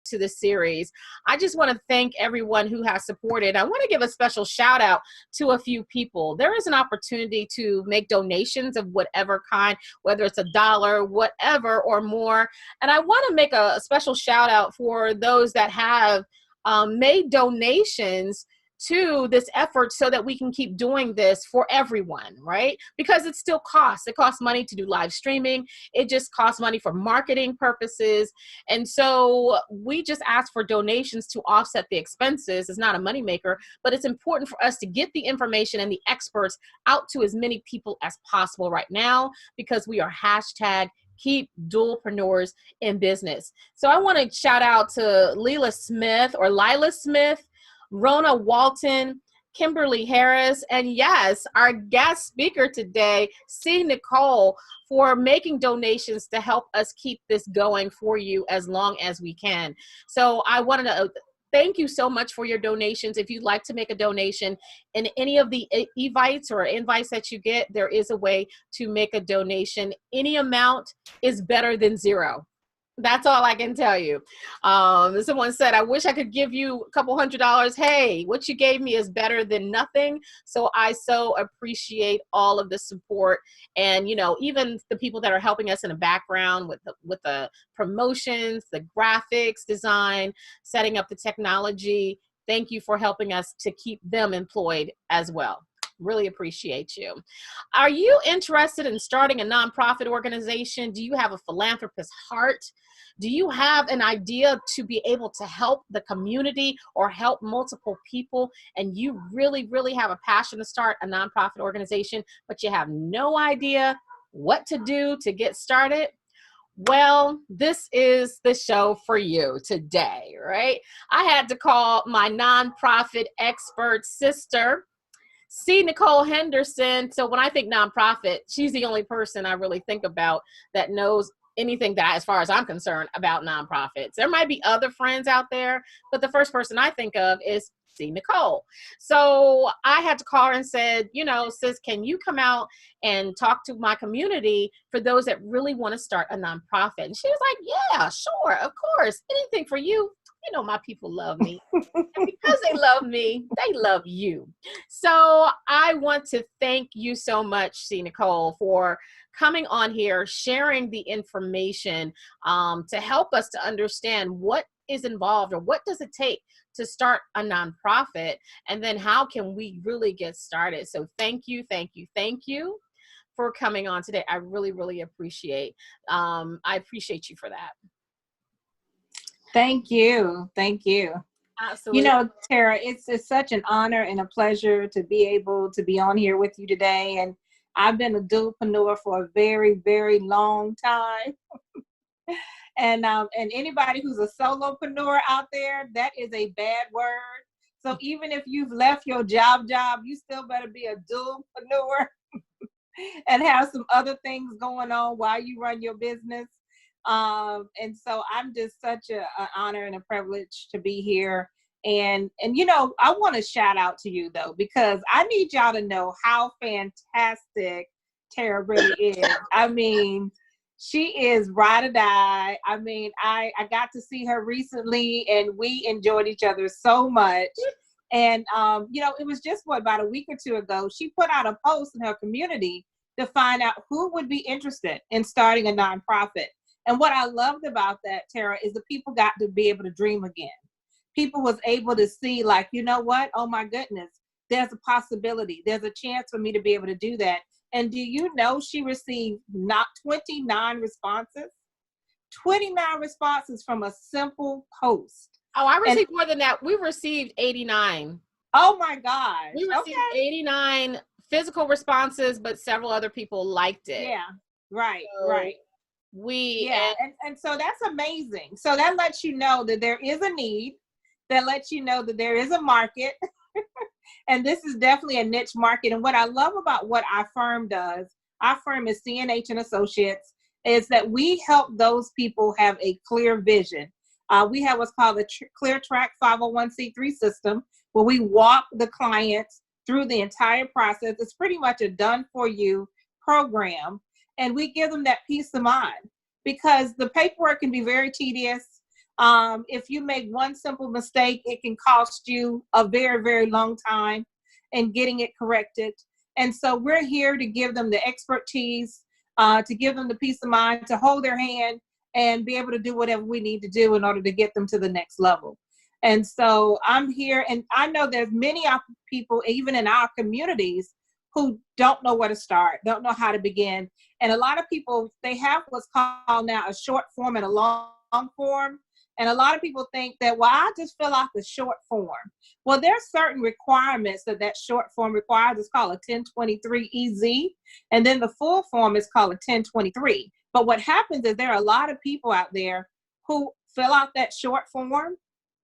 to the series. I just want to thank everyone who has supported. I want to give a special shout out to a few people. There is an opportunity to make donations of whatever kind, whether it's $1, whatever, or more. And I want to make a special shout out for those that have made donations to this effort so that we can keep doing this for everyone, right? Because it still costs. It costs money to do live streaming. It just costs money for marketing purposes. And so we just ask for donations to offset the expenses. It's not a moneymaker, but it's important for us to get the information and the experts out to as many people as possible right now, because we are hashtag keep dualpreneurs in business. So I want to shout out to Lila Smith, Rona Walton, Kimberly Harris, and yes, our guest speaker today, Nicole, for making donations to help us keep this going for you as long as we can. So I wanted to thank you so much for your donations. If you'd like to make a donation in any of the evites or invites that you get, there is a way to make a donation. Any amount is better than zero. That's all I can tell you. Someone said, I wish I could give you a couple $100. Hey, what you gave me is better than nothing. So I so appreciate all of the support. And, you know, even the people that are helping us in the background with the promotions, the graphics design, setting up the technology. Thank you for helping us to keep them employed as well. Really appreciate you. Are you interested in starting a nonprofit organization? Do you have a philanthropist heart? Do you have an idea to be able to help the community or help multiple people, and you really, really have a passion to start a nonprofit organization, but you have no idea what to do to get started? Well, this is the show for you today, right? I had to call my nonprofit expert sister, Nicole Henderson. So when I think nonprofit, she's the only person I really think about that knows anything that, as far as I'm concerned, about nonprofits. There might be other friends out there, but the first person I think of is Nicole. So I had to call her and said, you know, sis, can you come out and talk to my community for those that really want to start a nonprofit? And she was like, yeah, sure, of course, anything for you. You know, my people love me. And because they love me, they love you. So I want to thank you so much, Nicole, for coming on here, sharing the information to help us to understand what is involved, or what does it take to start a nonprofit, and then how can we really get started. So thank you for coming on today. I really, really appreciate you for that. Thank you. Thank you. Absolutely. You know, Tara, it's such an honor and a pleasure to be able to be on here with you today. And I've been a dualpreneur for a very, very long time. And anybody who's a solopreneur out there, that is a bad word. So even if you've left your job, you still better be a dualpreneur and have some other things going on while you run your business. And so I'm just such an honor and a privilege to be here. And you know, I want to shout out to you though, because I need y'all to know how fantastic Tara really is. I mean, she is ride or die. I mean, I got to see her recently and we enjoyed each other so much. And, you know, it was just about a week or two ago, she put out a post in her community to find out who would be interested in starting a nonprofit. And what I loved about that, Tara, is the people got to be able to dream again. People was able to see, like, you know what? Oh my goodness, there's a possibility. There's a chance for me to be able to do that. And do you know she received not 29 responses? 29 responses from a simple post. Oh, I received more than that. We received 89. Oh my gosh. We received 89 physical responses, but several other people liked it. Yeah, right, right. And so that's amazing. So that lets you know that there is a need, that lets you know that there is a market. And this is definitely a niche market. And what I love about what our firm does, our firm is CNH and Associates, is that we help those people have a clear vision. We have what's called the Clear Track 501c3 system, where we walk the clients through the entire process. It's pretty much a done for you program. And we give them that peace of mind, because the paperwork can be very tedious. If you make one simple mistake, it can cost you a very, very long time in getting it corrected. And so we're here to give them the expertise, to give them the peace of mind, to hold their hand and be able to do whatever we need to do in order to get them to the next level. And so I'm here, and I know there's many people, even in our communities, who don't know where to start, don't know how to begin. And a lot of people, they have what's called now a short form and a long form. And a lot of people think that, well, I just fill out the short form. Well, there's certain requirements that short form requires. It's called a 1023 EZ. And then the full form is called a 1023. But what happens is there are a lot of people out there who fill out that short form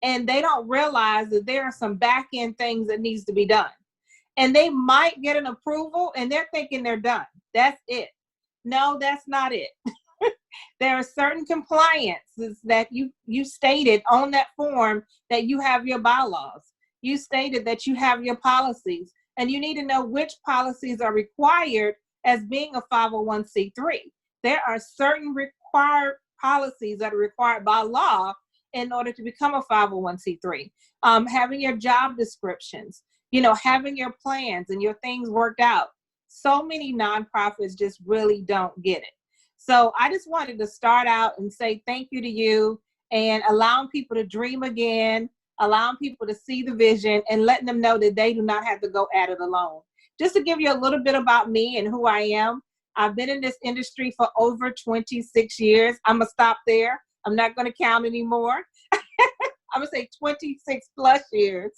and they don't realize that there are some back end things that needs to be done. And they might get an approval and they're thinking they're done. That's it. No, that's not it. There are certain compliances that you stated on that form, that you have your bylaws. You stated that you have your policies, and you need to know which policies are required as being a 501c3. There are certain required policies that are required by law in order to become a 501c3. Having your job descriptions, having your plans and your things worked out. So many nonprofits just really don't get it. So I just wanted to start out and say thank you to you, and allowing people to dream again, allowing people to see the vision, and letting them know that they do not have to go at it alone. Just to give you a little bit about me and who I am, I've been in this industry for over 26 years. I'm going to stop there. I'm not going to count anymore. I'm going to say 26 plus years.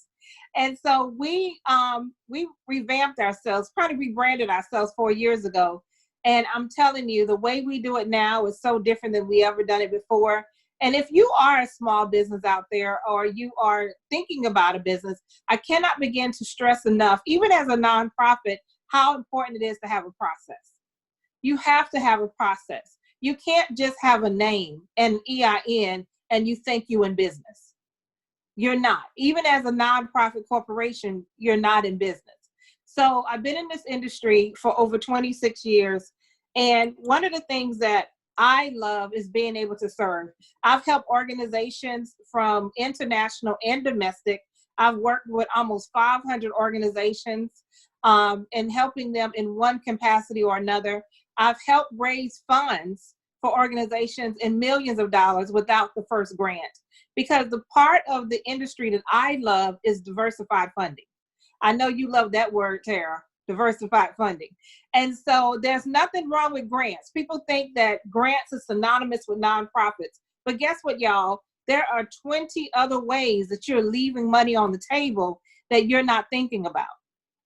And so we revamped ourselves, probably rebranded ourselves 4 years ago. And I'm telling you, the way we do it now is so different than we ever done it before. And if you are a small business out there, or you are thinking about a business, I cannot begin to stress enough, even as a nonprofit, how important it is to have a process. You have to have a process. You can't just have a name and EIN and you think you in business. You're not. Even as a nonprofit corporation, you're not in business. So I've been in this industry for over 26 years. And one of the things that I love is being able to serve. I've helped organizations from international and domestic. I've worked with almost 500 organizations and helping them in one capacity or another. I've helped raise funds for organizations in millions of dollars without the first grant, because the part of the industry that I love is diversified funding. I know you love that word, Tara, diversified funding. And so there's nothing wrong with grants. People think that grants is synonymous with nonprofits. But guess what, y'all? There are 20 other ways that you're leaving money on the table that you're not thinking about.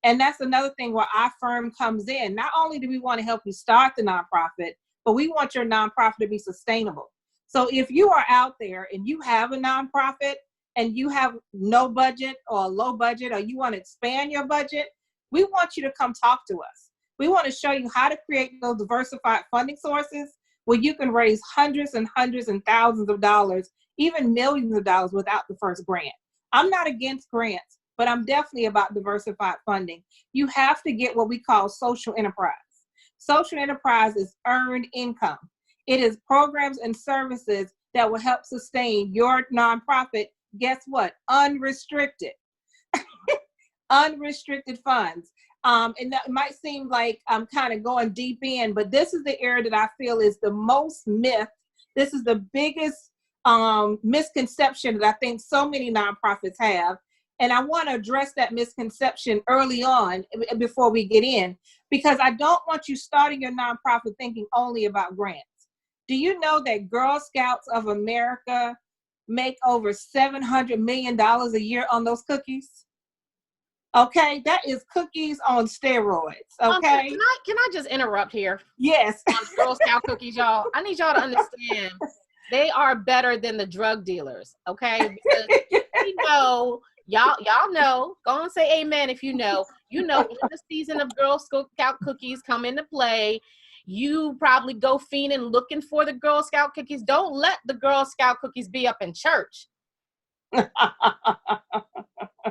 And that's another thing where our firm comes in. Not only do we want to help you start the nonprofit, but we want your nonprofit to be sustainable. So if you are out there and you have a nonprofit and you have no budget or a low budget, or you want to expand your budget, we want you to come talk to us. We want to show you how to create those diversified funding sources where you can raise hundreds and hundreds and thousands of dollars, even millions of dollars without the first grant. I'm not against grants, but I'm definitely about diversified funding. You have to get what we call social enterprise. Social enterprise is earned income. It is programs and services that will help sustain your nonprofit. Guess what? Unrestricted. Unrestricted funds. And that might seem like I'm kind of going deep in, but this is the area that I feel is the most myth. This is the biggest misconception that I think so many nonprofits have. And I want to address that misconception early on before we get in, because I don't want you starting your nonprofit thinking only about grants. Do you know that Girl Scouts of America make over $700 million a year on those cookies? Okay, that is cookies on steroids. Okay. Can I just interrupt here? Yes. On Girl Scout cookies, y'all. I need y'all to understand they are better than the drug dealers. Okay, because we know y'all know. Go on and say amen if you know. You know, when the season of Girl Scout cookies come into play, you probably go fiending looking for the Girl Scout cookies. Don't let the Girl Scout cookies be up in church.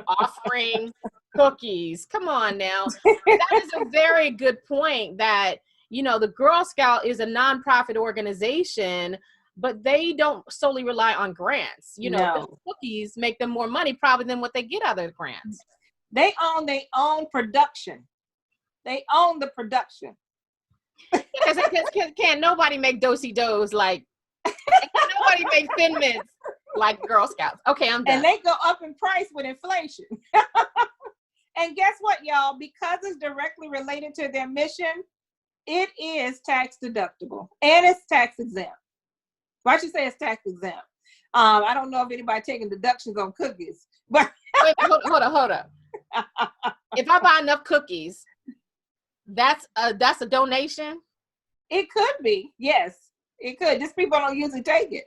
Offering cookies. Come on now. That is a very good point, that, you know, the Girl Scout is a nonprofit organization but they don't solely rely on grants. You know, those No. cookies make them more money probably than what they get out of the grants. They own their own production. They own the production. Because can't nobody make do-si-dos like, nobody make Thin Mints like Girl Scouts. Okay, I'm done. And they go up in price with inflation. And guess what, y'all? Because it's directly related to their mission, it is tax deductible and it's tax exempt. Well, I should say it's tax exempt. I don't know if anybody taking deductions on cookies, but wait, hold up. If I buy enough cookies, that's a donation. It could be, yes, it could. Just people don't usually take it.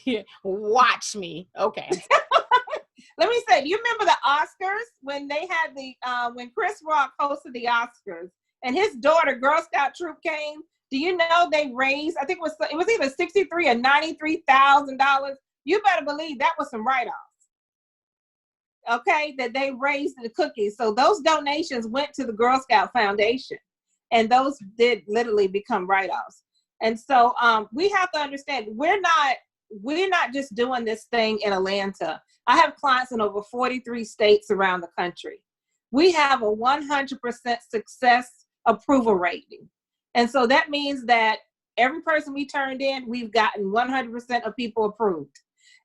Yeah. Watch me, okay. Let me say, do you remember the Oscars when they had when Chris Rock hosted the Oscars and his daughter, Girl Scout troop, came? Do you know they raised, I think it was either $63,000 or $93,000. You better believe that was some write-offs. Okay, that they raised the cookies. So those donations went to the Girl Scout Foundation, and those did literally become write-offs. And so we have to understand we're not just doing this thing in Atlanta. I have clients in over 43 states around the country. We have a 100% success approval rating. And so that means that every person we turned in, we've gotten 100% of people approved.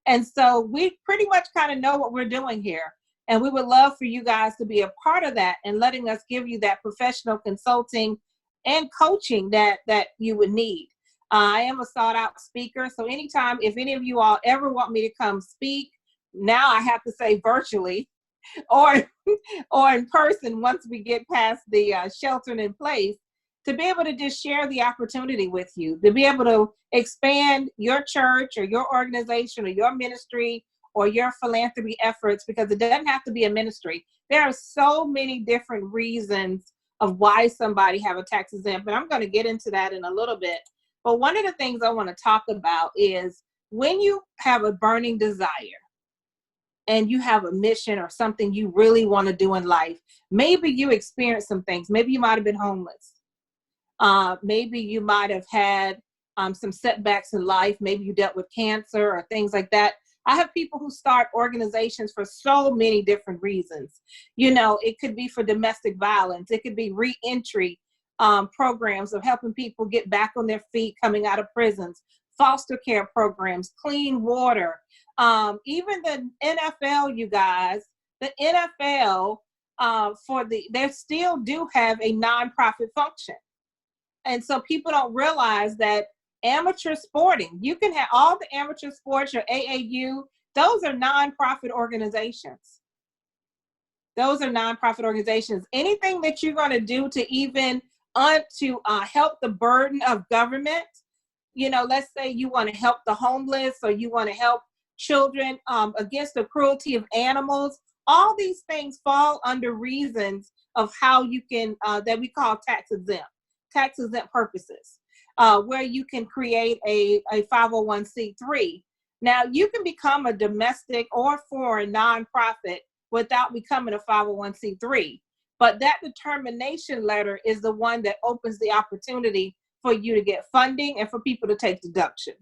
And so we pretty much kind of know what we're doing here. And we would love for you guys to be a part of that and letting us give you that professional consulting and coaching that you would need. I am a sought out speaker. So anytime, if any of you all ever want me to come speak, now I have to say virtually or in person once we get past the sheltering in place, to be able to just share the opportunity with you, to be able to expand your church or your organization or your ministry or your philanthropy efforts, because it doesn't have to be a ministry. There are so many different reasons of why somebody have a tax exempt, and I'm going to get into that in a little bit. But one of the things I want to talk about is when you have a burning desire and you have a mission or something you really want to do in life, maybe you experienced some things. Maybe you might have been homeless. Maybe you might have had some setbacks in life. Maybe you dealt with cancer or things like that. I have people who start organizations for so many different reasons. You know, it could be for domestic violence. It could be re-entry programs of helping people get back on their feet coming out of prisons, foster care programs, clean water. Even the NFL, you guys, the NFL, they still do have a nonprofit function. And so people don't realize that amateur sporting, you can have all the amateur sports, your AAU, those are nonprofit organizations. Those are nonprofit organizations. Anything that you're going to do to even help the burden of government, you know, let's say you want to help the homeless or you want to help children against the cruelty of animals, all these things fall under reasons of how you can, that we call tax exempt purposes, where you can create a 501c3. Now, you can become a domestic or foreign nonprofit without becoming a 501c3. But that determination letter is the one that opens the opportunity for you to get funding and for people to take deduction.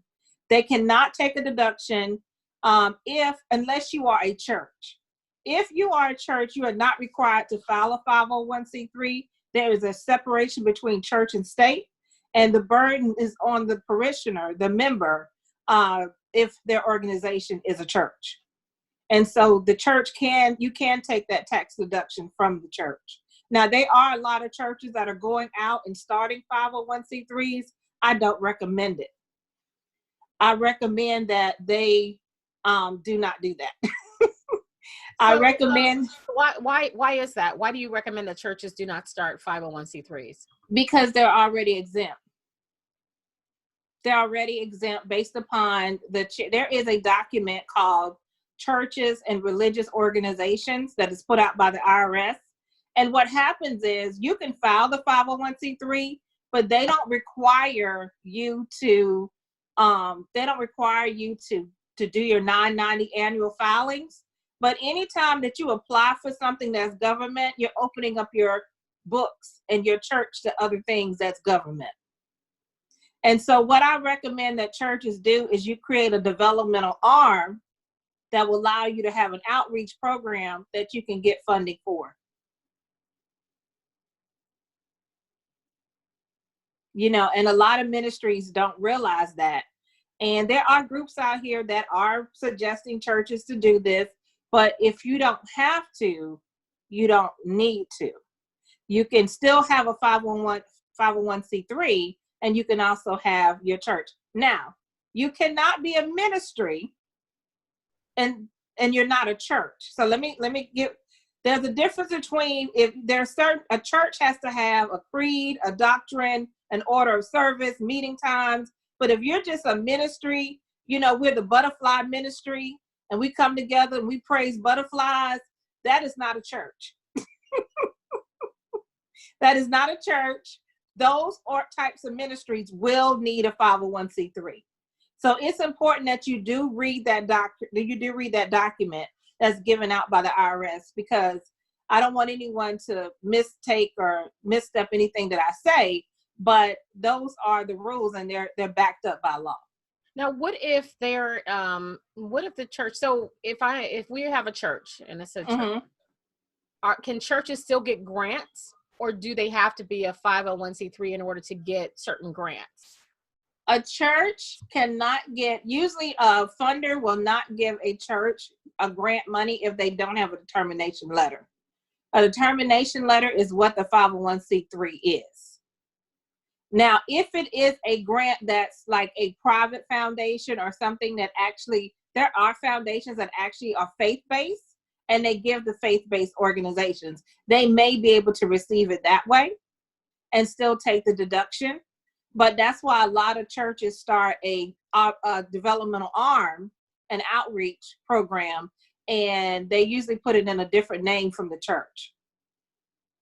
They cannot take a deduction unless you are a church. If you are a church, you are not required to file a 501c3. There is a separation between church and state, and the burden is on the parishioner, the member, if their organization is a church. And so the church you can take that tax deduction from the church. Now, there are a lot of churches that are going out and starting 501c3s. I don't recommend it. I recommend that they do not do that. I recommend. Why is that? Why do you recommend that churches do not start 501c3s? Because they're already exempt. They're already exempt based upon there is a document called Churches and Religious Organizations that is put out by the IRS. And what happens is you can file the 501c3, but they don't require you to do your 990 annual filings. But anytime that you apply for something that's government, you're opening up your books and your church to other things that's government. And so what I recommend that churches do is you create a developmental arm that will allow you to have an outreach program that you can get funding for. You know, and a lot of ministries don't realize that. And there are groups out here that are suggesting churches to do this, but if you don't have to, you don't need to. You can still have a 501c3, and you can also have your church. Now, you cannot be a ministry and you're not a church. So let me give, there's a difference between, if there's certain, a church has to have a creed, a doctrine, an order of service, meeting times. But if you're just a ministry, you know, we're the butterfly ministry and we come together and we praise butterflies, that is not a church. That is not a church. Those types of ministries will need a 501c3. So it's important that you do read that document that's given out by the IRS, because I don't want anyone to mistake or misstep anything that I say, but those are the rules and they're backed up by law. Now, what if the church, so if we have a church and it's a church, can churches still get grants, or do they have to be a 501c3 in order to get certain grants? A church cannot get, usually a funder will not give a church a grant money if they don't have a determination letter. A determination letter is what the 501c3 is. Now, if it is a grant that's like a private foundation or something that actually, there are foundations that actually are faith-based and they give the faith-based organizations, they may be able to receive it that way and still take the deduction. But that's why a lot of churches start a developmental arm, an outreach program, and they usually put it in a different name from the church.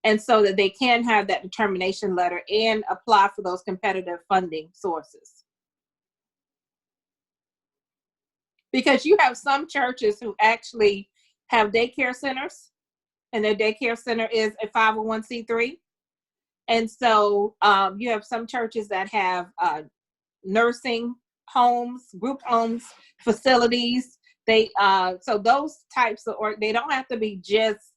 And so that they can have that determination letter and apply for those competitive funding sources. Because you have some churches who actually have daycare centers, and their daycare center is a 501c3. And so you have some churches that have nursing homes, group homes, facilities. So those types of, or they don't have to be just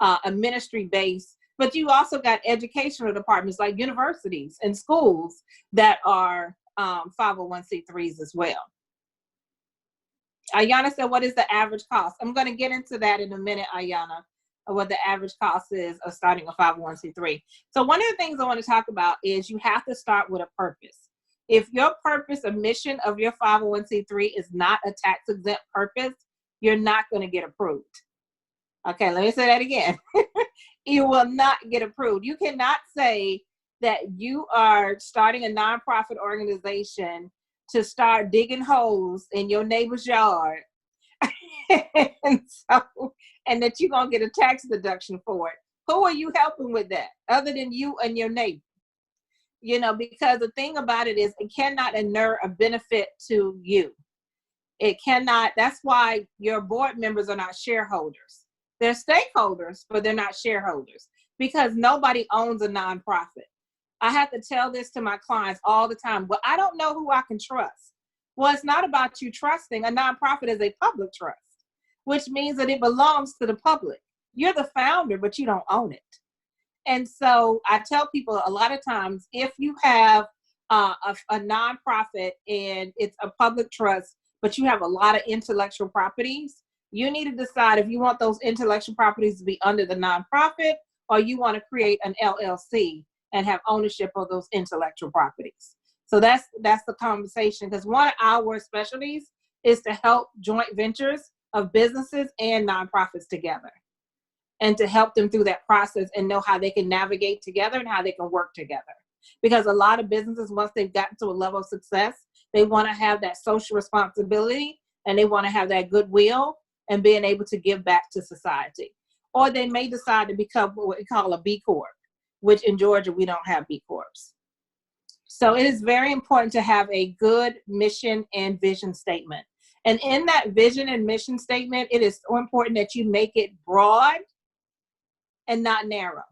a ministry based, but you also got educational departments like universities and schools that are 501c3s as well. Ayana said, what is the average cost? I'm going to get into that in a minute, Ayana, of what the average cost is of starting a 501c3. So one of the things I want to talk about is you have to start with a purpose. If your purpose or mission of your 501c3 is not a tax exempt purpose, you're not going to get approved. Okay, let me say that again. You will not get approved. You cannot say that you are starting a nonprofit organization to start digging holes in your neighbor's yard and that you're going to get a tax deduction for it. Who are you helping with that other than you and your neighbor? You know, because the thing about it is it cannot inure a benefit to you. It cannot. That's why your board members are not shareholders. They're stakeholders, but they're not shareholders, because nobody owns a nonprofit. I have to tell this to my clients all the time. Well, I don't know who I can trust. Well, it's not about you trusting. A nonprofit is a public trust, which means that it belongs to the public. You're the founder, but you don't own it. And so I tell people a lot of times, if you have a nonprofit and it's a public trust, but you have a lot of intellectual properties, you need to decide if you want those intellectual properties to be under the nonprofit, or you want to create an LLC and have ownership of those intellectual properties. So that's the conversation, because one of our specialties is to help joint ventures of businesses and nonprofits together, and to help them through that process and know how they can navigate together and how they can work together. Because a lot of businesses, once they've gotten to a level of success, they want to have that social responsibility and they want to have that goodwill and being able to give back to society. Or they may decide to become what we call a B Corp, which in Georgia, we don't have B Corps. So it is very important to have a good mission and vision statement. And in that vision and mission statement, it is so important that you make it broad and not narrow.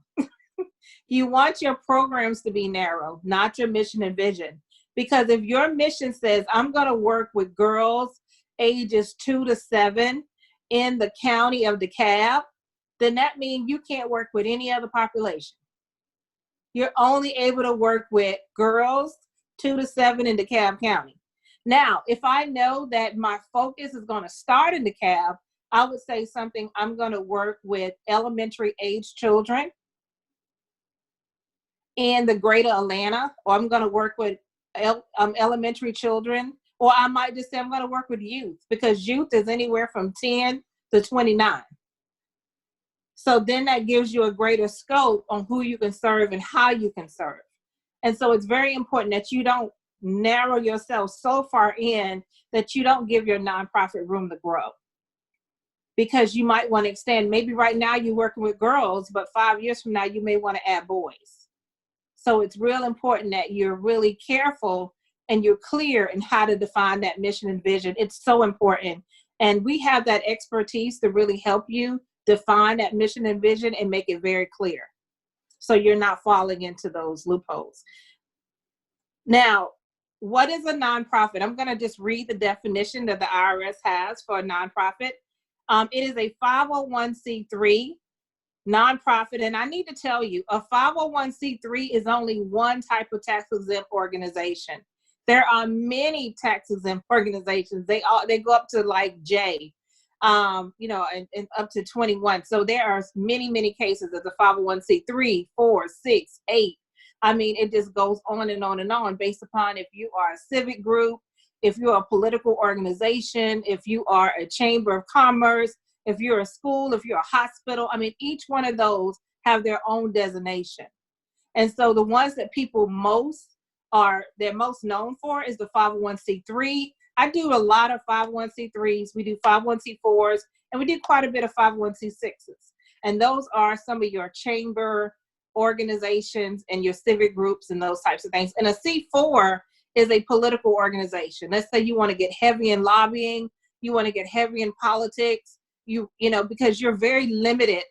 You want your programs to be narrow, not your mission and vision, Because if your mission says, I'm going to work with girls ages 2 to 7 in the county of DeKalb, then that means you can't work with any other population. You're only able to work with girls 2 to 7 in DeKalb County. Now, if I know that my focus is going to start in DeKalb, I would say something, I'm going to work with elementary age children in the greater Atlanta, or I'm going to work with elementary children, or I might just say I'm going to work with youth, because youth is anywhere from 10 to 29. So then that gives you a greater scope on who you can serve and how you can serve. And so it's very important that you don't narrow yourself so far in that you don't give your nonprofit room to grow. Because you might want to extend, maybe right now you're working with girls, but 5 years from now, you may want to add boys. So it's real important that you're really careful and you're clear in how to define that mission and vision. It's so important. And we have that expertise to really help you define that mission and vision and make it very clear, so you're not falling into those loopholes. Now, what is a nonprofit? I'm going to just read the definition that the IRS has for a nonprofit. It is a 501c3 nonprofit. And I need to tell you, a 501c3 is only one type of tax-exempt organization. There are many tax-exempt organizations. They go up to like J, and up to 21. So there are many, many cases of the 501c3, 4, 6, 8. I mean, it just goes on and on and on based upon if you are a civic group, if you're a political organization, if you are a chamber of commerce, if you're a school, if you're a hospital. I mean, each one of those have their own designation. And so the ones that people they're most known for is the 501c3. I do a lot of 501c3s. We do 501c4s, and we do quite a bit of 501c6s. And those are some of your chamber organizations and your civic groups and those types of things. And a C4 is a political organization. Let's say you want to get heavy in lobbying, you want to get heavy in politics, because you're very limited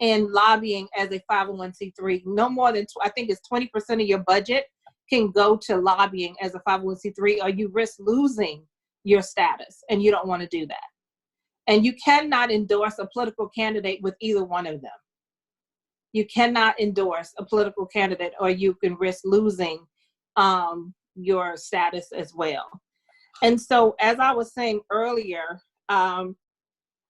in lobbying as a 501c3. No more than, I think it's 20% of your budget can go to lobbying as a 501c3, or you risk losing your status, and you don't want to do that. And you cannot endorse a political candidate with either one of them. You cannot endorse a political candidate, or you can risk losing your status as well. And so, as I was saying earlier,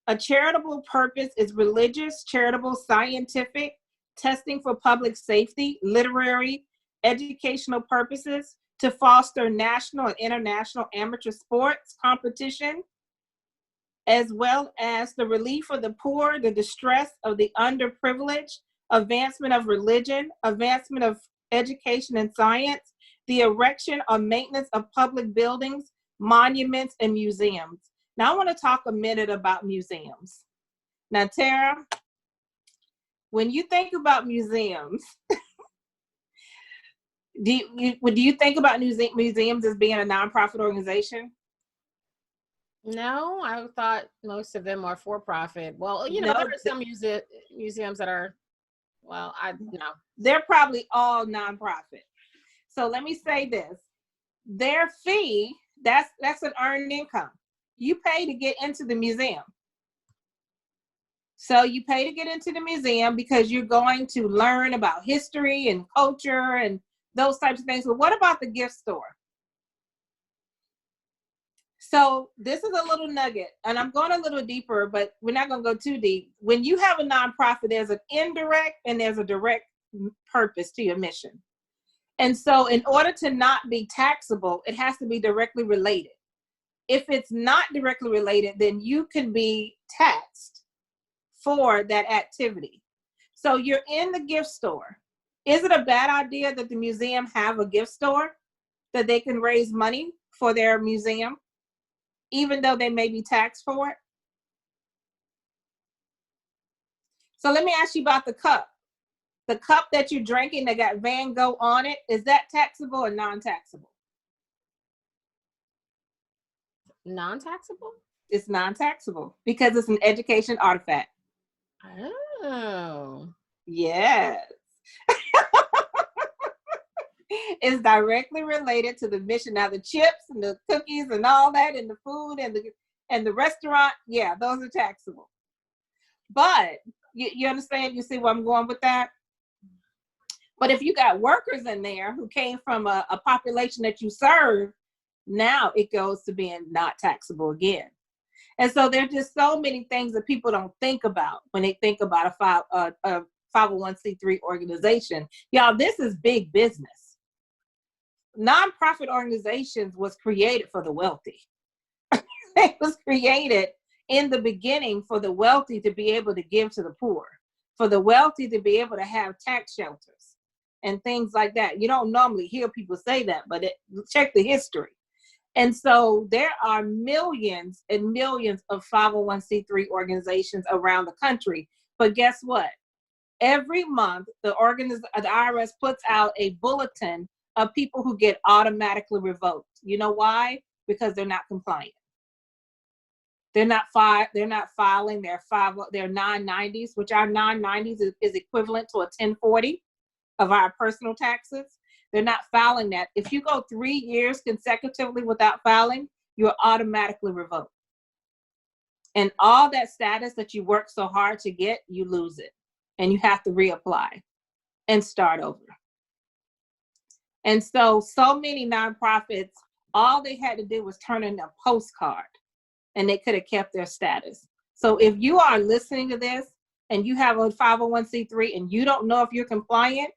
a charitable purpose is religious, charitable, scientific, testing for public safety, literary, educational purposes, to foster national and international amateur sports competition, as well as the relief of the poor, the distress of the underprivileged, advancement of religion, advancement of education and science, the erection or maintenance of public buildings, monuments, and museums. Now, I want to talk a minute about museums. Now, Tara, when you think about museums, do you think about museums as being a nonprofit organization? No, I thought most of them are for profit. Well, there are some museums that are, they're probably all nonprofit. So let me say this: their fee, that's an earned income. You pay to get into the museum. So you pay to get into the museum because you're going to learn about history and culture and those types of things. But what about the gift store? So this is a little nugget, and I'm going a little deeper, but we're not going to go too deep. When you have a nonprofit, there's an indirect and there's a direct purpose to your mission. And so in order to not be taxable, it has to be directly related. If it's not directly related, then you can be taxed for that activity. So you're in the gift store. Is it a bad idea that the museum have a gift store that they can raise money for their museum, even though they may be taxed for it? So let me ask you about the cup. The cup that you're drinking that got Van Gogh on it, is that taxable or non-taxable? Non-taxable? It's non-taxable because it's an education artifact. Oh. Yes. is directly related to the mission. Now the chips and the cookies and all that and the food and the restaurant, yeah, those are taxable. But you understand, you see where I'm going with that? But if you got workers in there who came from a population that you serve, now it goes to being not taxable again. And so there's just so many things that people don't think about when they think about a 501c3 organization. Y'all, this is big business. Nonprofit organizations was created for the wealthy. It was created in the beginning for the wealthy to be able to give to the poor, for the wealthy to be able to have tax shelters and things like that. You don't normally hear people say that, but check the history. And so there are millions and millions of 501c3 organizations around the country. But guess what? Every month, the IRS puts out a bulletin of people who get automatically revoked. You know why? Because they're not compliant. They're not filing their 990s, which our 990s is equivalent to a 1040 of our personal taxes. They're not filing that. If you go 3 years consecutively without filing, you're automatically revoked. And all that status that you worked so hard to get, you lose it. And you have to reapply and start over. And so many nonprofits, all they had to do was turn in a postcard and they could have kept their status. So if you are listening to this and you have a 501c3 and you don't know if you're compliant,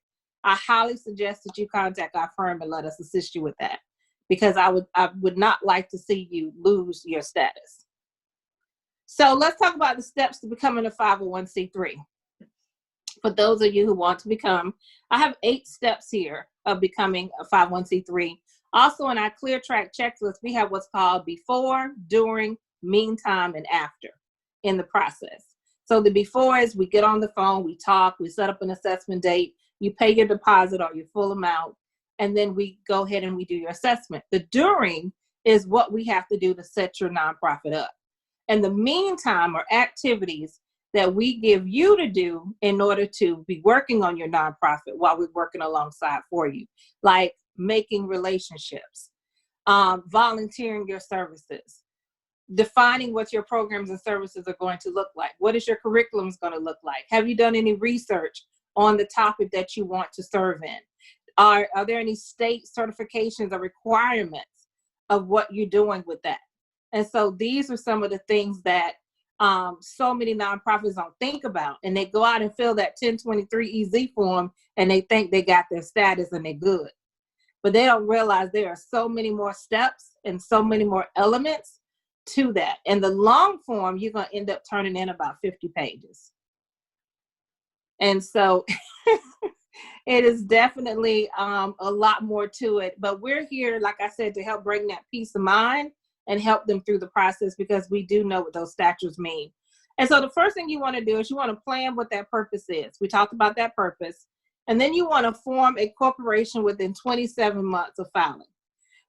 I highly suggest that you contact our firm and let us assist you with that, because I would not like to see you lose your status. So let's talk about the steps to becoming a 501c3. For those of you who want to become, I have 8 steps here of becoming a 501c3. Also in our Clear Track checklist, we have what's called before, during, meantime, and after in the process. So the before is we get on the phone, we talk, we set up an assessment date, you pay your deposit or your full amount, and then we go ahead and we do your assessment. The during is what we have to do to set your nonprofit up. And the meantime are activities that we give you to do in order to be working on your nonprofit while we're working alongside for you, like making relationships, volunteering your services, defining what your programs and services are going to look like. What is your curriculum going to look like? Have you done any research on the topic that you want to serve in? Are there any state certifications or requirements of what you're doing with that? And so these are some of the things that so many nonprofits don't think about, and they go out and fill that 1023 EZ form and they think they got their status and they're good. But they don't realize there are so many more steps and so many more elements to that. And the long form, you're going to end up turning in about 50 pages. And so it is definitely a lot more to it. But we're here, like I said, to help bring that peace of mind and help them through the process, because we do know what those statutes mean. And so the first thing you want to do is you want to plan what that purpose is. We talked about that purpose. And then you want to form a corporation within 27 months of filing.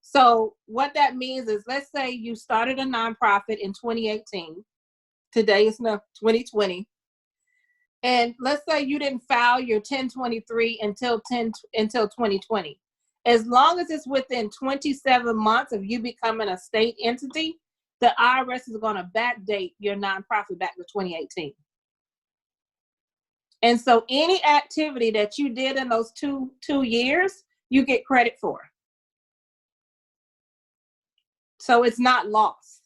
So what that means is, let's say you started a nonprofit in 2018. Today is now 2020. And let's say you didn't file your 1023 until 2020. As long as it's within 27 months of you becoming a state entity, the IRS is going to backdate your nonprofit back to 2018. And so any activity that you did in those two years, you get credit for. So it's not lost.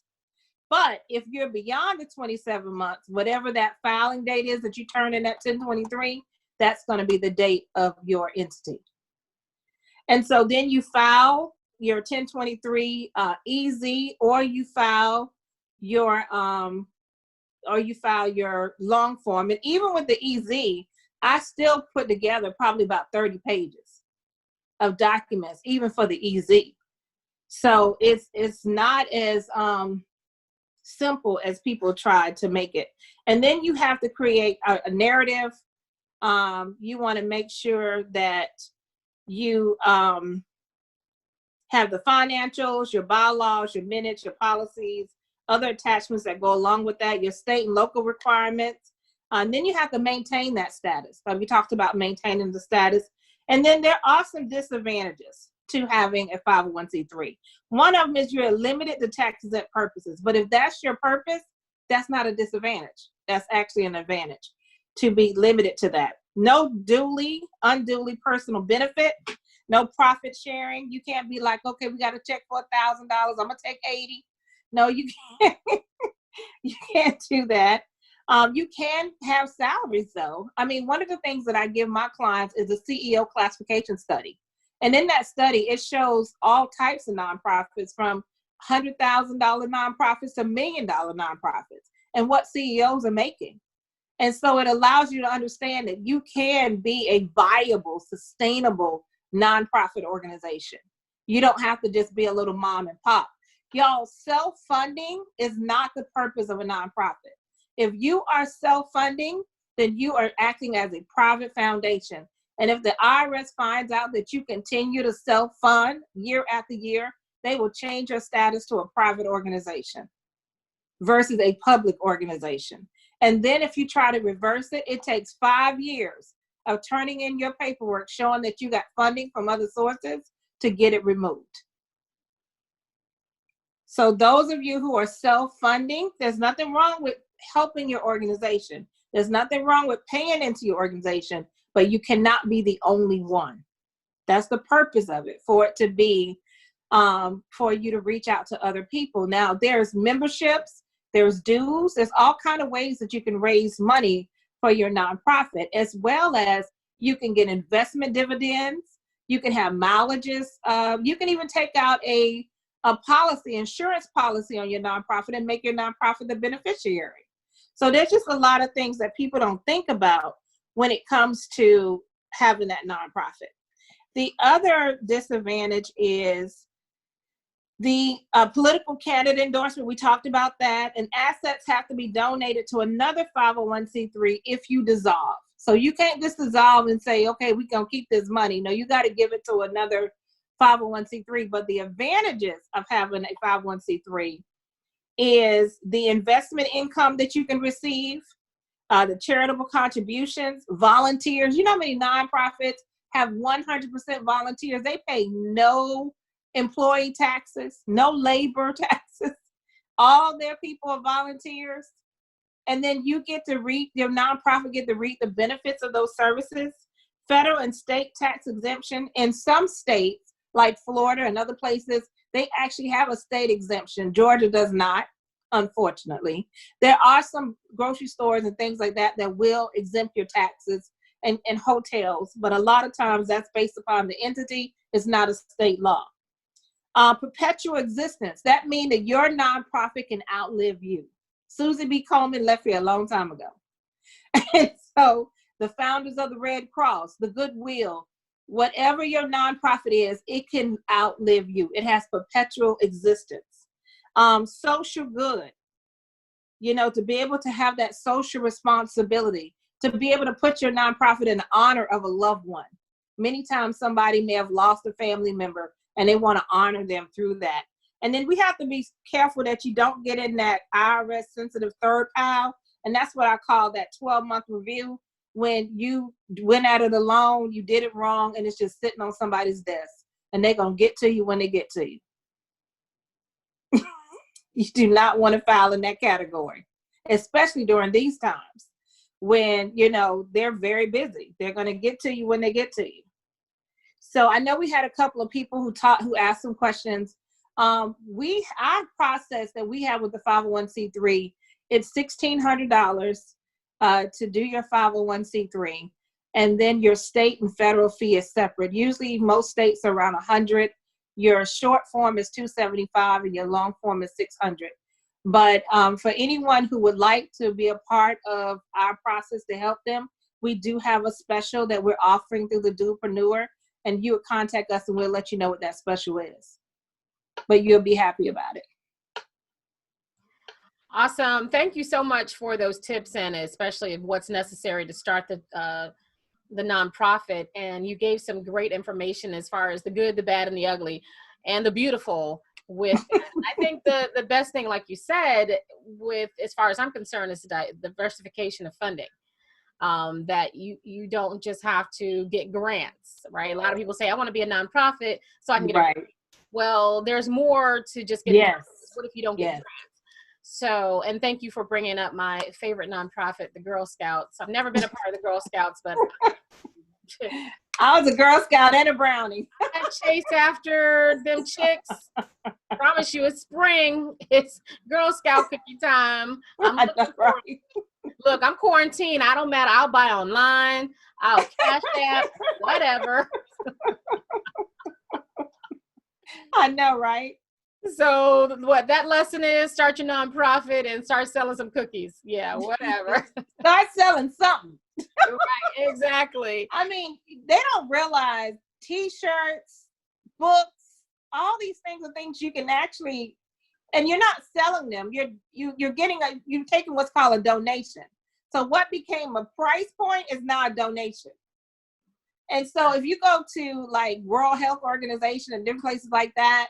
But if you're beyond the 27 months, whatever that filing date is that you turn in that 1023, that's going to be the date of your entity. And so then you file your 1023 EZ, or you file your long form. And even with the EZ, I still put together probably about 30 pages of documents, even for the EZ. So it's not as simple as people try to make it. And then you have to create a narrative. You want to make sure that you have the financials, your bylaws, your minutes, your policies, other attachments that go along with that, your state and local requirements. And then you have to maintain that status. We talked about maintaining the status. And then there are some disadvantages to having a 501c3. One of them is you're limited to tax exempt purposes. But if that's your purpose, that's not a disadvantage. That's actually an advantage to be limited to that. No unduly personal benefit, no profit sharing. You can't be like, okay, we got a check for $1,000. I'm gonna take 80. No, you can't. You can't do that. You can have salaries though. I mean, one of the things that I give my clients is a CEO classification study. And in that study, it shows all types of nonprofits, from $100,000 nonprofits to $1 million nonprofits, and what CEOs are making. And so it allows you to understand that you can be a viable, sustainable nonprofit organization. You don't have to just be a little mom and pop. Y'all, self-funding is not the purpose of a nonprofit. If you are self-funding, then you are acting as a private foundation. And if the IRS finds out that you continue to self-fund year after year, they will change your status to a private organization versus a public organization. And then if you try to reverse it, it takes 5 years of turning in your paperwork showing that you got funding from other sources to get it removed. So those of you who are self-funding, there's nothing wrong with helping your organization. There's nothing wrong with paying into your organization, but you cannot be the only one. That's the purpose of it, for it to be, for you to reach out to other people. Now, there's memberships, there's dues, there's all kinds of ways that you can raise money for your nonprofit, as well as you can get investment dividends, you can have mileages, you can even take out a insurance policy on your nonprofit and make your nonprofit the beneficiary. So there's just a lot of things that people don't think about when it comes to having that nonprofit. The other disadvantage is the political candidate endorsement. We talked about that, and assets have to be donated to another 501c3 if you dissolve. So you can't just dissolve and say, okay, we're going to keep this money. No, you got to give it to another 501c3. But the advantages of having a 501c3 is the investment income that you can receive, the charitable contributions, volunteers. You know how many nonprofits have 100% volunteers? They pay no employee taxes, no labor taxes. All their people are volunteers. And then you get to reap, your nonprofit get to reap the benefits of those services. Federal and state tax exemption. In some states, like Florida and other places, they actually have a state exemption. Georgia does not, unfortunately. There are some grocery stores and things like that that will exempt your taxes, and hotels, but a lot of times that's based upon the entity. It's not a state law. Perpetual existence. That means that your nonprofit can outlive you. Susie B. Coleman left here a long time ago. And so the founders of the Red Cross, the Goodwill, whatever your nonprofit is, it can outlive you. It has perpetual existence. Social good, to be able to have that social responsibility, to be able to put your nonprofit in the honor of a loved one. Many times somebody may have lost a family member and they want to honor them through that. And then we have to be careful that you don't get in that IRS sensitive third pile. And that's what I call that 12-month review. When you went out of the loan, you did it wrong, and it's just sitting on somebody's desk. And they're going to get to you when they get to you. You do not want to file in that category, especially during these times when, they're very busy. They're going to get to you when they get to you. So I know we had a couple of people who asked some questions. Our process that we have with the 501c3, it's $1,600 to do your 501c3, and then your state and federal fee is separate. Usually most states are around $100. Your short form is $275 and your long form is $600. But for anyone who would like to be a part of our process to help them, we do have a special that we're offering through the Duopreneur, and you would contact us and we'll let you know what that special is. But you'll be happy about it. Awesome. Thank you so much for those tips, and especially what's necessary to start the nonprofit. And you gave some great information as far as the good, the bad, and the ugly, and the beautiful with it. I think the best thing, like you said, with as far as I'm concerned, is the diversification of funding. that you don't just have to get grants, right? A lot of people say, I want to be a nonprofit so I can get a grant. Well, there's more to just getting grants. What if you don't get grants? So, and thank you for bringing up my favorite nonprofit, the Girl Scouts. I've never been a part of the Girl Scouts, but I was a Girl Scout and a Brownie. I chase after them chicks. Promise you, it's spring. It's Girl Scout cookie time. Look, I'm quarantined. I don't matter. I'll buy online. I'll cash app, whatever. I know, right? So what that lesson is, start your nonprofit and start selling some cookies. Yeah, whatever. Start selling something. Right, exactly. I mean, they don't realize T-shirts, books, all these things are things you can actually, and you're not selling them. You're taking what's called a donation. So what became a price point is now a donation. And so if you go to like World Health Organization and different places like that,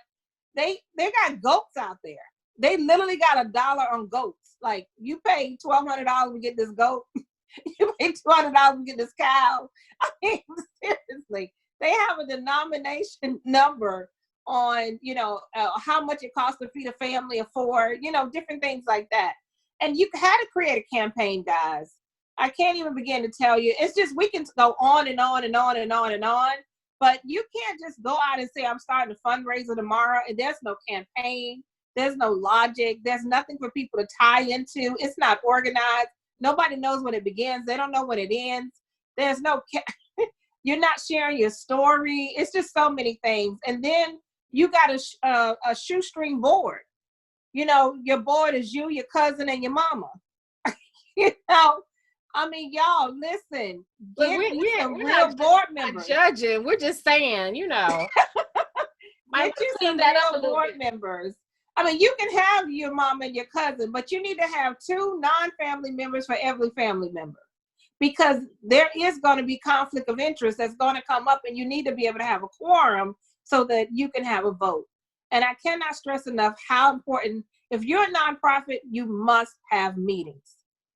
they got goats out there. They literally got $1 on goats. Like, you pay $1,200 to get this goat. You pay $200 to get this cow. I mean, seriously, they have a denomination number on, how much it costs to feed a family of 4, different things like that. And you had to create a campaign, guys. I can't even begin to tell you. It's just, we can go on and on and on and on and on. But you can't just go out and say, I'm starting a fundraiser tomorrow, and there's no campaign, there's no logic, there's nothing for people to tie into. It's not organized. Nobody knows when it begins. They don't know when it ends. There's no, you're not sharing your story. It's just so many things. And then you got a shoestring board. Your board is you, your cousin, and your mama. I mean, y'all, listen. We're real board members. Not judging. We're just saying, Get you some real board members. I mean, you can have your mom and your cousin, but you need to have 2 non-family members for every family member, because there is going to be conflict of interest that's going to come up, and you need to be able to have a quorum so that you can have a vote. And I cannot stress enough how important, if you're a nonprofit, you must have meetings.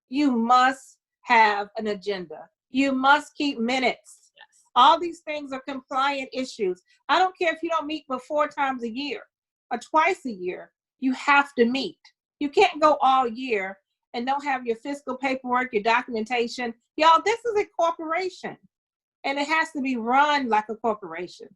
You must have an agenda. You must keep minutes. Yes. All these things are compliant issues. I don't care if you don't meet but 4 times a year or twice a year. You have to meet. You can't go all year and don't have your fiscal paperwork, your documentation. Y'all, this is a corporation, and it has to be run like a corporation.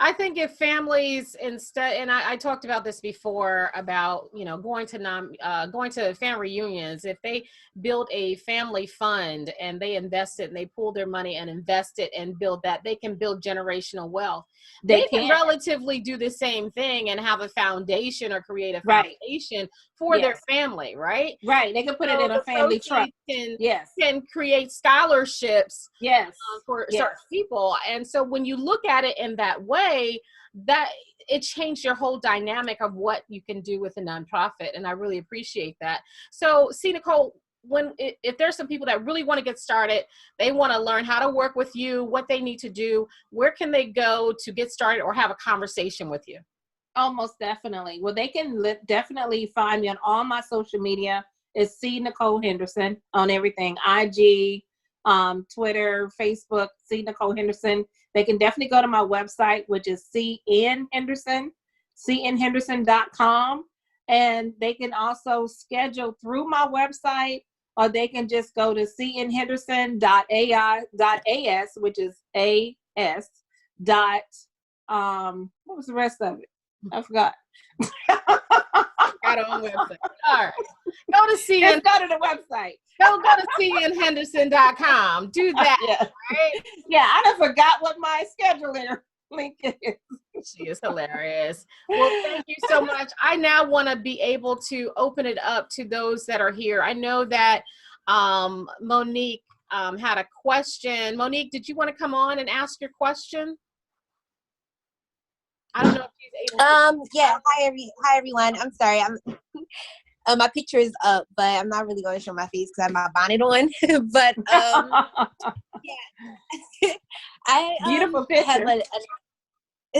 I think if families instead, and I talked about this before about, going to family reunions, if they build a family fund and they invest it and they pool their money and invest it and build that, they can build generational wealth. They can relatively do the same thing and have a foundation or create a foundation for their family, right? Right. They can put it in a family trust. Can create scholarships for certain people. And so when you look at it in that way, that it changed your whole dynamic of what you can do with a nonprofit. And I really appreciate that. So, Nicole, if there's some people that really want to get started, they want to learn how to work with you, what they need to do, where can they go to get started or have a conversation with you? Oh, most definitely. Well, they can definitely find me on all my social media. It's C. Nicole Henderson on everything. IG, Twitter, Facebook, C. Nicole Henderson. They can definitely go to my website, which is cnhenderson.com. And they can also schedule through my website, or they can just go to cnhenderson.ai.as, which is AS dot, what was the rest of it? I forgot. Got on website. All right. Go to CN. Go to the website. Go to cnhenderson.com. Do that. Right? Yeah, I done forgot what my scheduler link is. She is hilarious. Well, thank you so much. I now want to be able to open it up to those that are here. I know that Monique had a question. Monique, did you want to come on and ask your question? I don't know if she's able to. Yeah. Hi everyone. I'm sorry. My picture is up, but I'm not really going to show my face because I have my bonnet on. But yeah, I beautiful picture.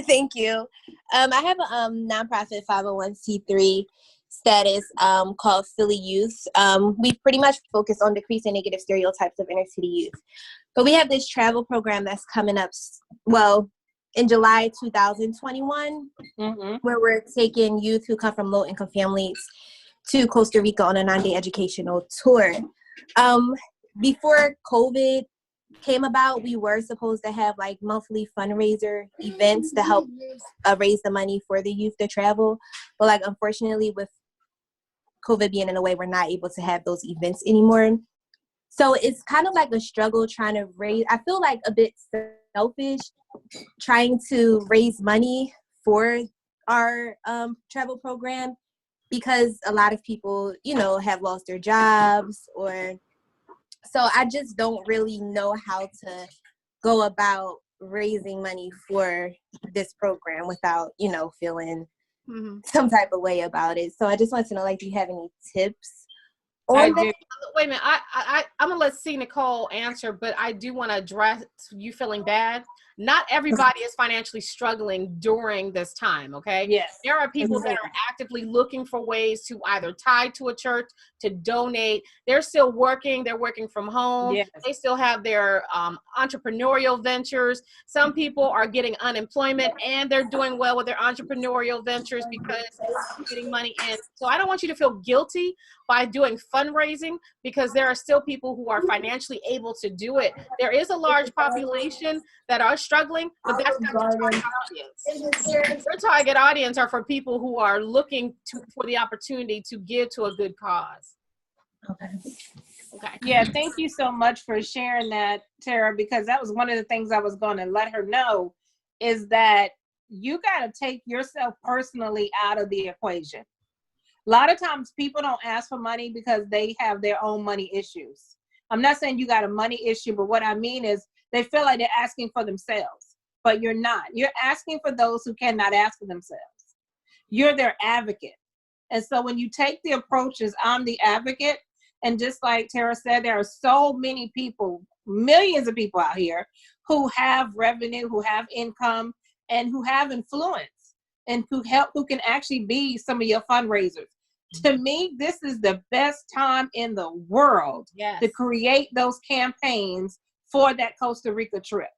Thank you. I have a nonprofit 501c3 status called Philly Youth. We pretty much focus on decreasing negative stereotypes of inner city youth. But we have this travel program that's coming up, in July 2021, where we're taking youth who come from low-income families to Costa Rica on a 9-day educational tour. Before COVID came about, we were supposed to have like monthly fundraiser events to help raise the money for the youth to travel. But like, unfortunately, with COVID being in a way, we're not able to have those events anymore. So it's kind of like a struggle trying to raise, I feel like a bit selfish, trying to raise money for our travel program, because a lot of people, have lost their jobs, or so I just don't really know how to go about raising money for this program without, feeling some type of way about it. So I just want to know, do you have any tips on that? Wait a minute. I'm going to let Nicole answer, but I do want to address you feeling bad. Not everybody is financially struggling during this time, okay? Yes. There are people that are actively looking for ways to either tie to a church, to donate. They're still working. They're working from home. Yes. They still have their entrepreneurial ventures. Some people are getting unemployment and they're doing well with their entrepreneurial ventures because they're getting money in. So I don't want you to feel guilty by doing fundraising, because there are still people who are financially able to do it. There is a large population that are struggling, but that's not your target audience. Your target audience are for people who are looking for the opportunity to give to a good cause. Okay. Yeah, thank you so much for sharing that, Tara, because that was one of the things I was going to let her know, is that you got to take yourself personally out of the equation. A lot of times people don't ask for money because they have their own money issues. I'm not saying you got a money issue, but what I mean is they feel like they're asking for themselves, but you're not. You're asking for those who cannot ask for themselves. You're their advocate. And so when you take the approach as I'm the advocate, and just like Tara said, there are so many people, millions of people out here who have revenue, who have income, and who have influence, and who can actually be some of your fundraisers. To me, this is the best time in the world to create those campaigns for that Costa Rica trip.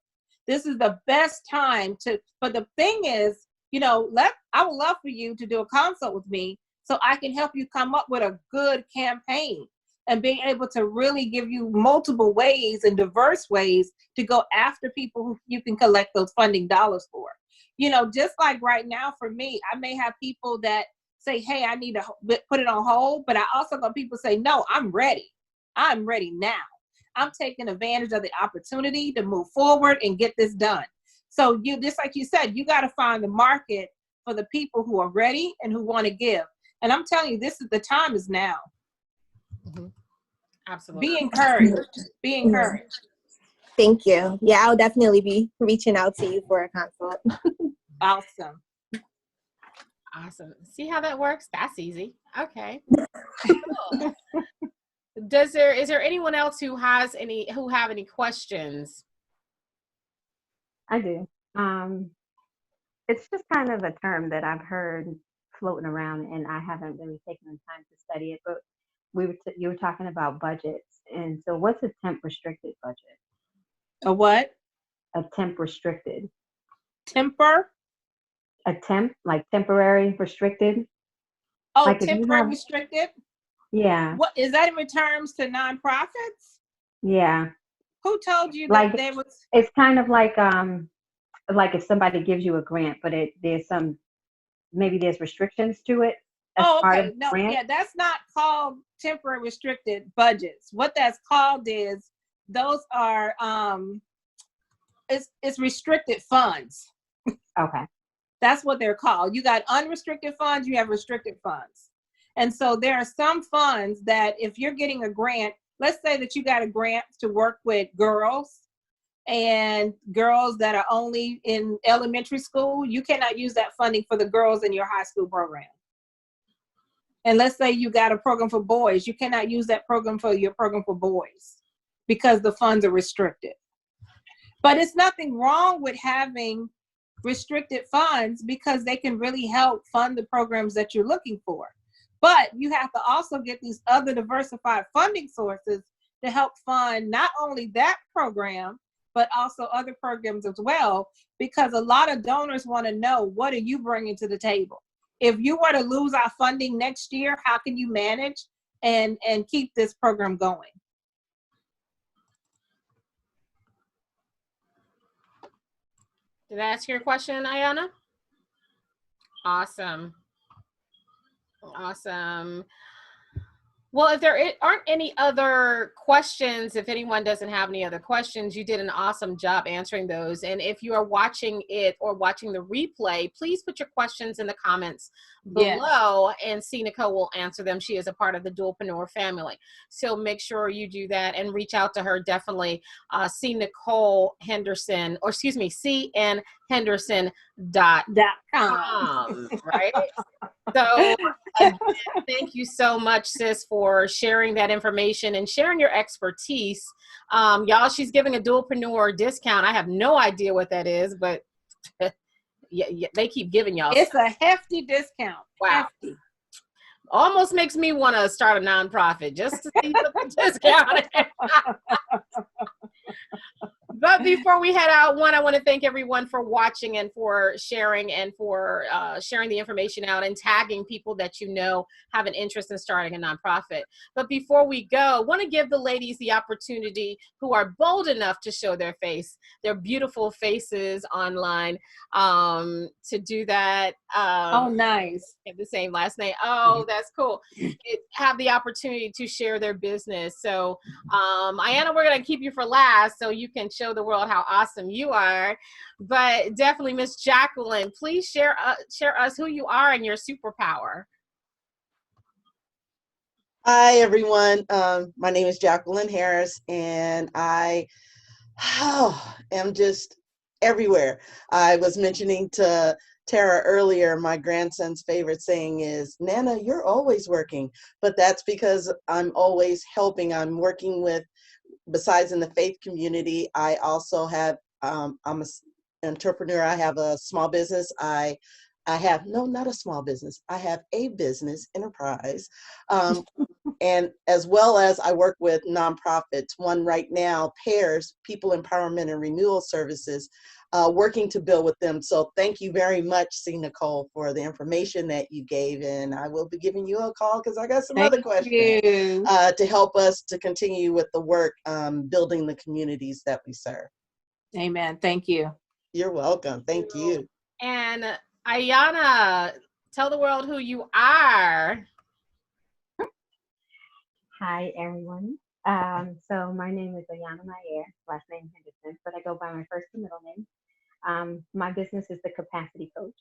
This is the best time but the thing is, I would love for you to do a consult with me so I can help you come up with a good campaign and being able to really give you multiple ways and diverse ways to go after people who you can collect those funding dollars for. Just like right now for me, I may have people that say, hey, I need to put it on hold, but I also got people say, no, I'm ready. I'm ready now. I'm taking advantage of the opportunity to move forward and get this done. So just like you said, you got to find the market for the people who are ready and who want to give. And I'm telling you, the time is now. Mm-hmm. Absolutely. Be encouraged. Be encouraged. Thank you. Yeah, I'll definitely be reaching out to you for a consult. Awesome. See how that works? That's easy. Okay. Cool. Is there anyone else who have any questions? I do. It's just kind of a term that I've heard floating around, and I haven't really taken the time to study it. But you were talking about budgets, and so what's a temp restricted budget? A what? A temp restricted. Temper? A temp, like temporary restricted. Oh, like temporary restricted? Yeah. What is that in returns to nonprofits? Yeah. Who told you that there was? It's kind of like if somebody gives you a grant, but maybe there's restrictions to it. Okay. No, yeah, that's not called temporary restricted budgets. What that's called is those are it's restricted funds. Okay. That's what they're called. You got unrestricted funds, you have restricted funds. And so there are some funds that if you're getting a grant, let's say that you got a grant to work with girls and girls that are only in elementary school, you cannot use that funding for the girls in your high school program. And let's say you got a program for boys, you cannot use that program for your program for boys because the funds are restricted. But it's nothing wrong with having restricted funds because they can really help fund the programs that you're looking for. But you have to also get these other diversified funding sources to help fund not only that program, but also other programs as well, because a lot of donors want to know, what are you bringing to the table? If you were to lose our funding next year, how can you manage and keep this program going? Did I ask your question, Ayana? Awesome. Awesome. Well, if there aren't any other questions, if anyone doesn't have any other questions, you did an awesome job answering those. And if you are watching it or watching the replay, please put your questions in the comments below, and C. Nicole will answer them. She is a part of the Dualpreneur family. So make sure you do that and reach out to her. Definitely C. Nicole Henderson, or excuse me, cnhenderson.com, right? So again, thank you so much, sis, for sharing that information and sharing your expertise. Y'all, she's giving a Dualpreneur discount. I have no idea what that is, but yeah, they keep giving y'all. It's a hefty discount. Wow. Hefty. Almost makes me want to start a nonprofit just to see what the discount is. But before we head out, I want to thank everyone for watching and for sharing sharing the information out and tagging people that you know have an interest in starting a nonprofit. But before we go, I want to give the ladies the opportunity who are bold enough to show their face, their beautiful faces online, to do that. Oh, nice. Have the same last name. Oh, that's cool. Have the opportunity to share their business. So, Ayana, we're going to keep you for last so you can show the world how awesome you are. But definitely, Miss Jacqueline, please share us who you are and your superpower. Hi, everyone. My name is Jacqueline Harris, and I am just everywhere. I was mentioning to Tara earlier, my grandson's favorite saying is, Nana, you're always working. But that's because I'm always helping. I'm working with, besides in the faith community, I also have, I'm an entrepreneur. I have a small business. I have, no, not a small business. I have a business enterprise. And as well as I work with nonprofits. One right now, PAIRS, People Empowerment and Renewal Services, working to build with them. So thank you very much, C. Nicole, for the information that you gave. And I will be giving you a call because I got some other questions to help us to continue with the work, building the communities that we serve. Amen. Thank you. You're welcome. Thank you. And Ayana, tell the world who you are. Hi, everyone. So my name is Ayana Mayer, last name Henderson, but I go by my first and middle name. My business is the Capacity Coach,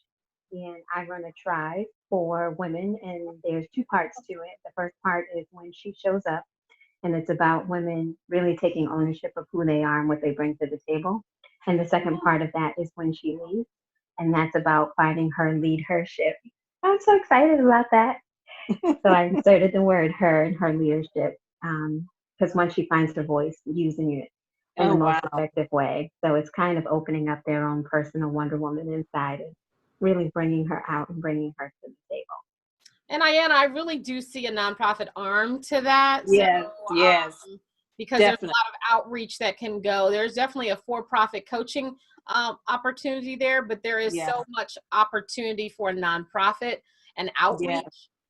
and I run a tribe for women, and there's two parts to it. The first part is when she shows up, and it's about women really taking ownership of who they are and what they bring to the table. And the second part of that is when she leaves, and that's about finding her lead her ship. I'm so excited about that. So I inserted the word her in her leadership, because once she finds her voice, using it in the most effective way. So it's kind of opening up their own personal Wonder Woman inside and really bringing her out and bringing her to the table. And Ayana, I really do see a nonprofit arm to that. Yes, so, yes. Because definitely. There's a lot of outreach that can go. There's definitely a for-profit coaching opportunity there, but there is so much opportunity for a nonprofit and outreach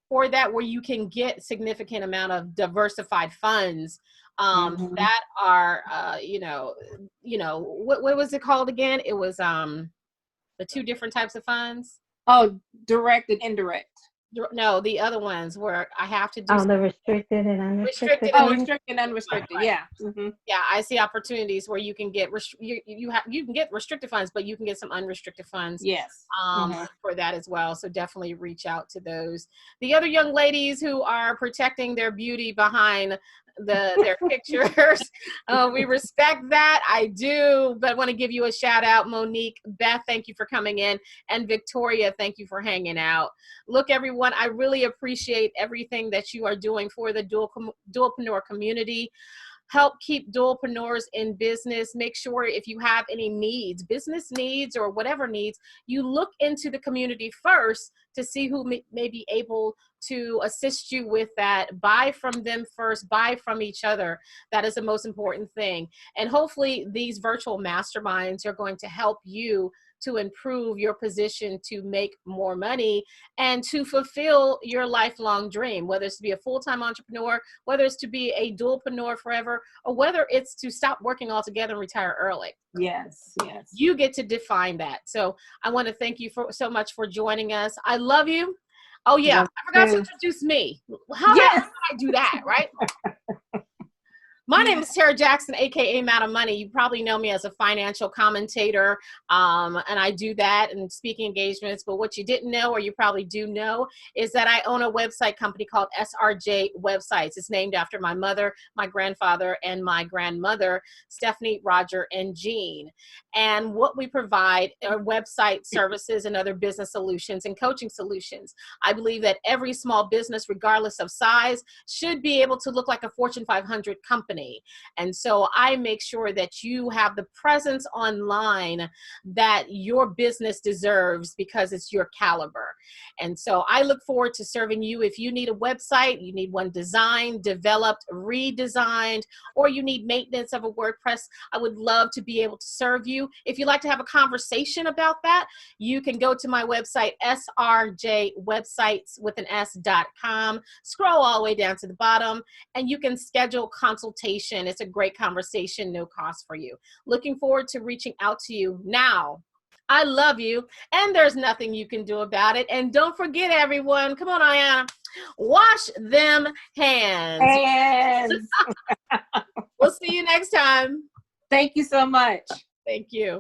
for that, where you can get significant amount of diversified funds that are, what was it called again? It was the two different types of funds. Oh, direct and indirect. No, the other ones where I have to do. Oh, the restricted and unrestricted. Restricted and unrestricted. Right. Yeah. Yeah, I see opportunities where you can get you can get restricted funds, but you can get some unrestricted funds. Yes. For that as well. So definitely reach out to those. The other young ladies who are protecting their beauty behind their pictures. We respect that. I do, but want to give you a shout out. Monique, Beth, thank you for coming in. And Victoria, thank you for hanging out. Look, everyone, I really appreciate everything that you are doing for the Dualpreneur community. help keep dualpreneurs in business. Make sure if you have any needs, business needs or whatever needs, you look into the community first to see who may be able to assist you with that. Buy from them first, buy from each other. That is the most important thing. And hopefully these virtual masterminds are going to help you to improve your position to make more money and to fulfill your lifelong dream, whether it's to be a full-time entrepreneur, whether it's to be a dualpreneur forever, or whether it's to stop working altogether and retire early. Yes, yes. You get to define that. So I want to thank you so much for joining us. I love you. Oh yeah, I forgot to introduce me. How did I do that, right? My name is Tara Jackson, AKA Madam Money. You probably know me as a financial commentator, and I do that in speaking engagements. But what you didn't know, or you probably do know, is that I own a website company called SRJ Websites. It's named after my mother, my grandfather, and my grandmother, Stephanie, Roger, and Jean. And what we provide are website services and other business solutions and coaching solutions. I believe that every small business, regardless of size, should be able to look like a Fortune 500 company. And so I make sure that you have the presence online that your business deserves because it's your caliber. And so I look forward to serving you. If you need a website, you need one designed, developed, redesigned, or you need maintenance of a WordPress, I would love to be able to serve you. If you'd like to have a conversation about that, you can go to my website, srjwebsites.com. Scroll all the way down to the bottom, and you can schedule consultation. It's a great conversation, no cost for you. Looking forward to reaching out to you now. I love you, and there's nothing you can do about it. And don't forget, everyone, come on, Ayana, wash them hands. We'll see you next time. Thank you so much. Thank you.